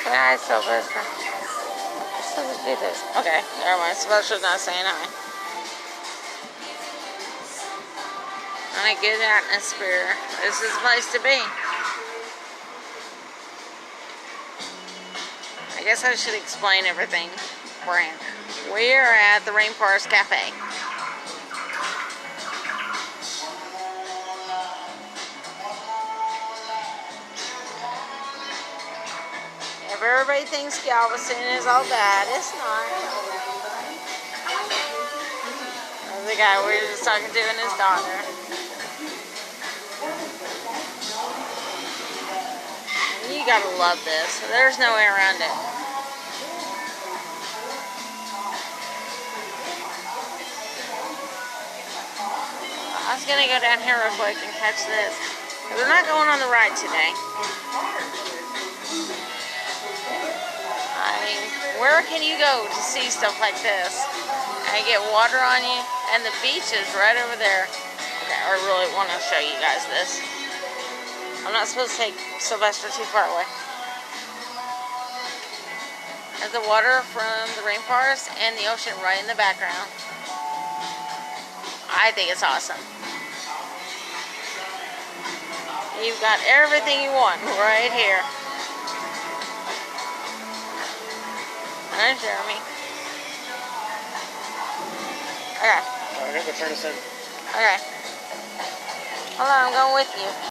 Hi, Sylvester. So let's do this. Okay, never mind. Sylvester's not saying hi. On a good atmosphere. This is the place to be. I guess I should explain everything beforehand. We are at the Rainforest Cafe. If everybody thinks Galveston is all bad, it's not. There's the guy we were just talking to and his daughter. You gotta love this. There's no way around it. I was gonna go down here real quick and catch this. We're not going on the ride today. I mean, where can you go to see stuff like this? And get water on you, and the beach is right over there. Okay, I really want to show you guys this. I'm not supposed to take Sylvester too far away. There's the water from the rainforest and the ocean right in the background. I think it's awesome. You've got everything you want right here. Hi, Jeremy. Okay. Alright, go turn us in. Okay. Hold on, I'm going with you.